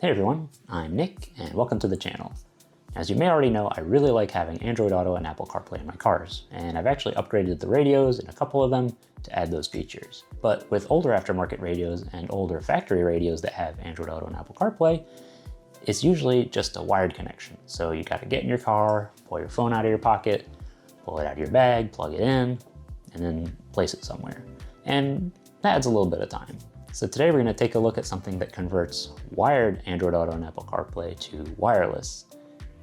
Hey everyone, I'm Nick and welcome to the channel. As you may already know, I really like having Android Auto and Apple CarPlay in my cars, and I've actually upgraded the radios in a couple of them to add those features. But with older aftermarket radios and older factory radios that have Android Auto and Apple CarPlay, it's usually just a wired connection. So you gotta get in your car, pull your phone out of your pocket, pull it out of your bag, plug it in, and then place it somewhere. And that adds a little bit of time. So today we're going to take a look at something that converts wired Android Auto and Apple CarPlay to wireless.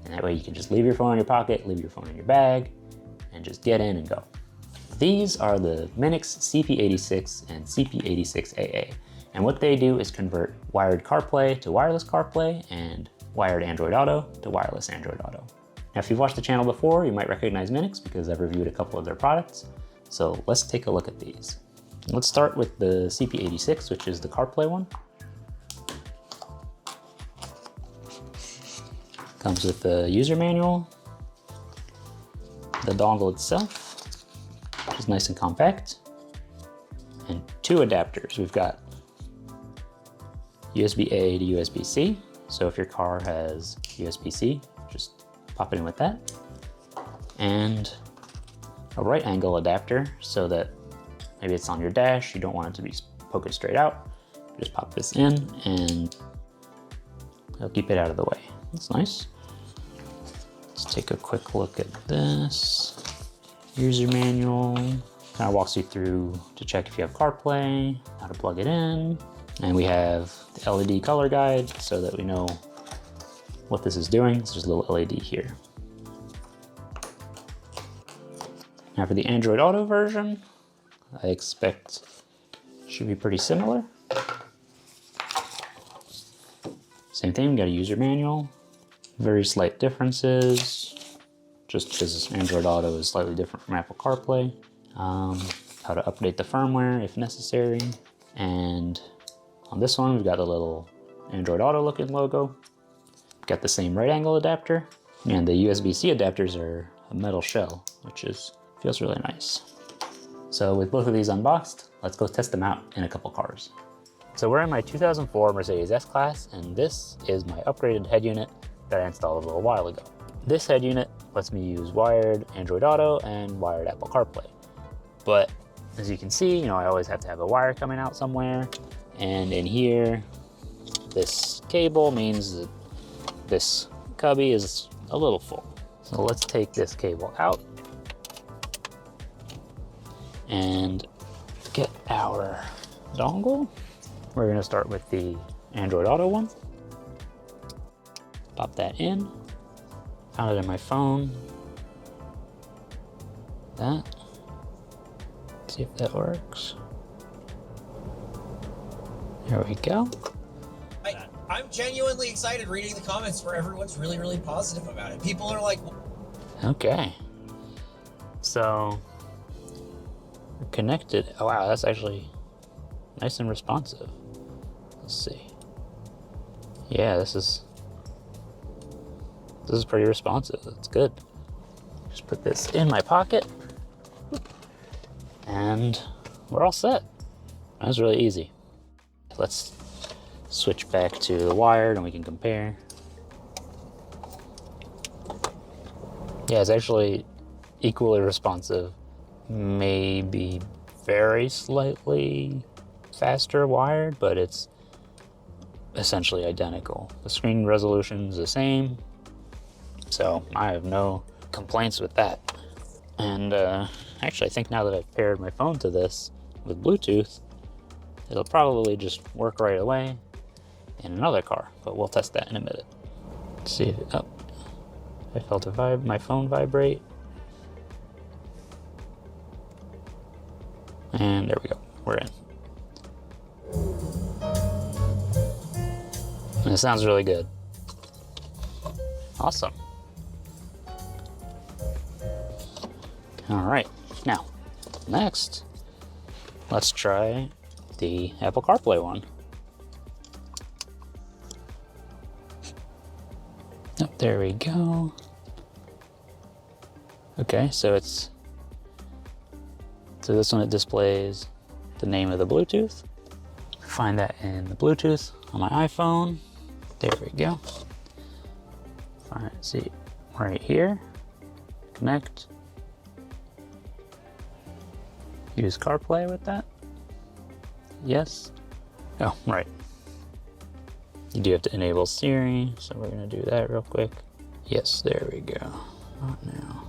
And that way you can just leave your phone in your pocket, leave your phone in your bag, and just get in and go. These are the MINIX CP86 and CP86-AA. And what they do is convert wired CarPlay to wireless CarPlay and wired Android Auto to wireless Android Auto. Now, if you've watched the channel before, you might recognize MINIX because I've reviewed a couple of their products. So let's take a look at these. Let's start with the CP86, which is the CarPlay one. Comes with the user manual, the dongle itself, which is nice and compact, and two adapters. We've got USB-A to USB-C. So if your car has USB-C, just pop it in with that. And a right angle adapter so that maybe it's on your dash, you don't want it to be poking straight out. Just pop this in and it'll keep it out of the way. That's nice. Let's take a quick look at this. User manual, kind of walks you through to check if you have CarPlay, how to plug it in. And we have the LED color guide so that we know what this is doing. There's a little LED here. Now for the Android Auto version, I expect it should be pretty similar. Same thing, we got a user manual. Very slight differences, just because Android Auto is slightly different from Apple CarPlay. How to update the firmware if necessary. And on this one, we've got a little Android Auto looking logo. We've got the same right angle adapter. And the USB-C adapters are a metal shell, which feels really nice. So with both of these unboxed, let's go test them out in a couple cars. So we're in my 2004 Mercedes S-Class, and this is my upgraded head unit that I installed a little while ago. This head unit lets me use wired Android Auto and wired Apple CarPlay. But as you can see, I always have to have a wire coming out somewhere. And in here, this cable means that this cubby is a little full. So let's take this cable out and get our dongle. We're gonna start with the Android Auto one. Pop that in. Found it in my phone. Let's see if that works. There we go. I'm genuinely excited reading the comments where everyone's really, really positive about it. People are like, okay. So, we're connected. Oh wow, that's actually nice and responsive. Let's see. Yeah, this is pretty responsive. That's good. Just put this in my pocket and we're all set. That was really easy. Let's switch back to the wired and we can compare. Yeah, it's actually equally responsive. Maybe very slightly faster wired, but it's essentially identical. The screen resolution is the same, so I have no complaints with that. And actually, I think now that I've paired my phone to this with Bluetooth, it'll probably just work right away in another car, but we'll test that in a minute. Let's see if I felt my phone vibrate. And there we go, we're in. And it sounds really good. Awesome. All right, now, next, let's try the Apple CarPlay one. Oh, there we go. Okay, so this one, it displays the name of the Bluetooth. Find that in the Bluetooth on my iPhone. There we go. All right, see, right here, connect. Use CarPlay with that. Yes. Oh, right. You do have to enable Siri, so we're gonna do that real quick. Yes, there we go. Not now.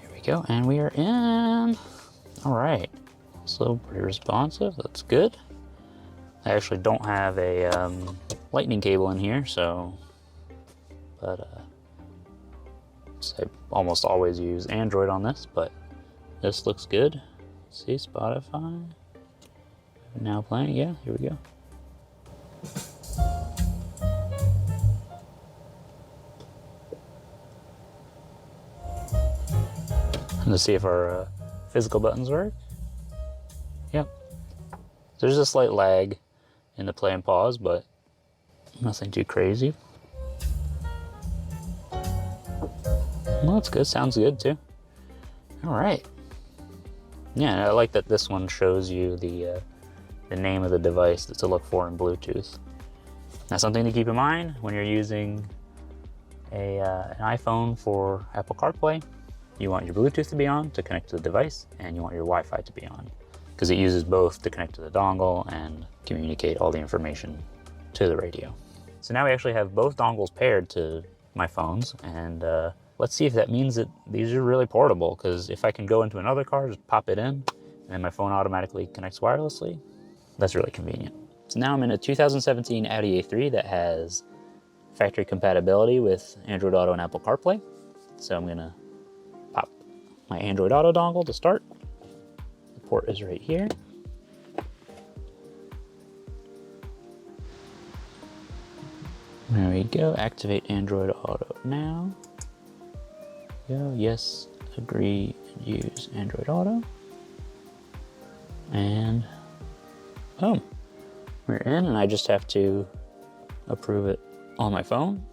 Here we go, and we are in. All right. So pretty responsive, that's good. I actually don't have a lightning cable in here, so, but I almost always use Android on this, but this looks good. See, Spotify. Now playing, yeah, here we go. Let's see if our physical buttons work. Yep. There's a slight lag in the play and pause, but nothing too crazy. Well, that's good. Sounds good too. All right. Yeah, and I like that this one shows you the name of the device to look for in Bluetooth. Now, something to keep in mind when you're using an iPhone for Apple CarPlay, you want your Bluetooth to be on to connect to the device, and you want your Wi-Fi to be on, because it uses both to connect to the dongle and communicate all the information to the radio. So now we actually have both dongles paired to my phones, and let's see if that means that these are really portable, because if I can go into another car, just pop it in, and then my phone automatically connects wirelessly, that's really convenient. So now I'm in a 2017 Audi A3 that has factory compatibility with Android Auto and Apple CarPlay. So I'm gonna pop my Android Auto dongle to start. The port is right here. There we go, activate Android Auto now. Go, yes, agree, and use Android Auto. And boom, we're in, and I just have to approve it on my phone.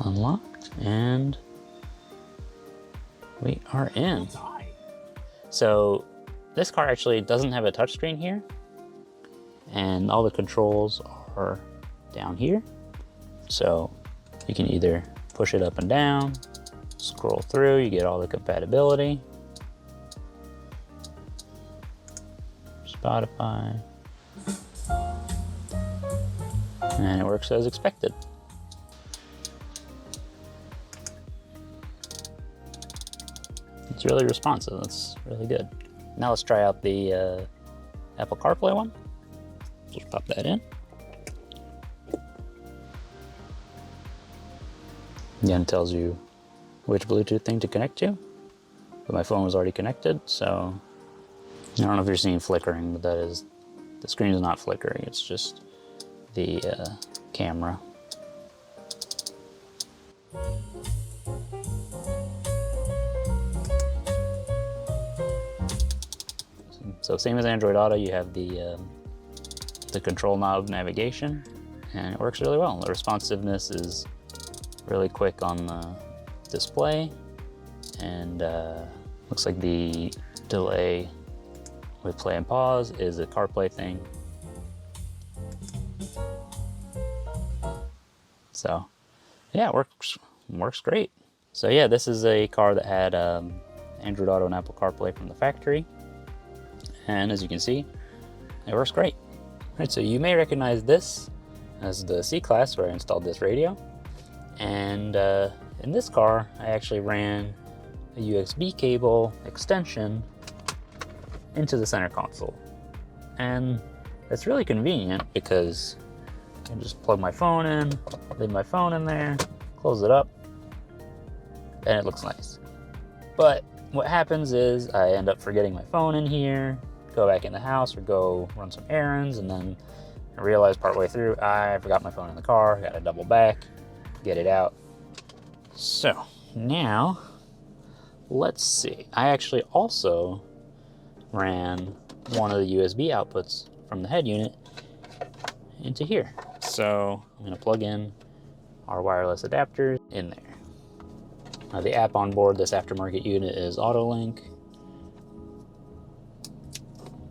Unlocked, and we are in. So this car actually doesn't have a touchscreen here, and all the controls are down here. So you can either push it up and down, scroll through, you get all the compatibility. Spotify. And it works as expected. It's really responsive, that's really good. Now let's try out the Apple CarPlay one. Just pop that in. Again, it tells you which Bluetooth thing to connect to. But my phone was already connected, so I don't know if you're seeing flickering, but that is, the screen is not flickering, it's just the camera. So same as Android Auto, you have the control knob navigation, and it works really well. The responsiveness is really quick on the display, and looks like the delay with play and pause is a CarPlay thing. So yeah, it works great. So yeah, this is a car that had Android Auto and Apple CarPlay from the factory, and as you can see, it works great. All right, so you may recognize this as the C-Class where I installed this radio, and in this car I actually ran a USB cable extension into the center console, and it's really convenient because I can just plug my phone in, leave my phone in there, close it up, and it looks nice. But what happens is I end up forgetting my phone in here, go back in the house or go run some errands, and then I realize partway through I forgot my phone in the car, gotta double back, get it out. So now let's see. I actually also ran one of the USB outputs from the head unit into here. So I'm gonna plug in our wireless adapters in there. Now the app on board this aftermarket unit is AutoLink.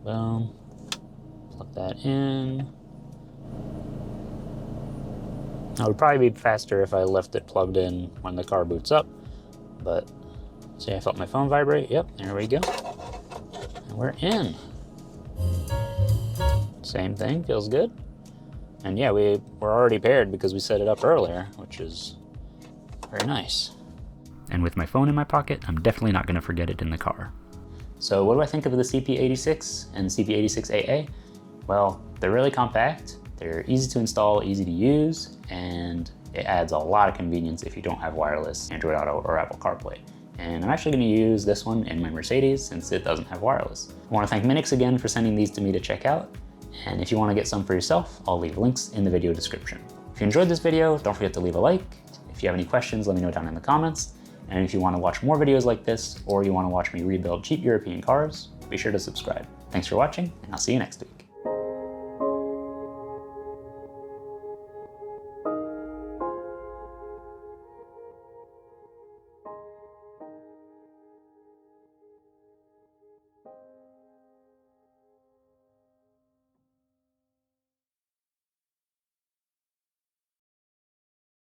Boom, plug that in. It would probably be faster if I left it plugged in when the car boots up, but see, I felt my phone vibrate. Yep, there we go. And we're in. Same thing, feels good. And yeah, we're already paired because we set it up earlier, which is very nice. And with my phone in my pocket, I'm definitely not going to forget it in the car. So what do I think of the CP86 and CP86-AA? Well, they're really compact, they're easy to install, easy to use, and it adds a lot of convenience if you don't have wireless Android Auto or Apple CarPlay. And I'm actually going to use this one in my Mercedes since it doesn't have wireless. I want to thank MINIX again for sending these to me to check out. And if you want to get some for yourself, I'll leave links in the video description. If you enjoyed this video, don't forget to leave a like. If you have any questions, let me know down in the comments. And if you want to watch more videos like this, or you want to watch me rebuild cheap European cars, be sure to subscribe. Thanks for watching, and I'll see you next week.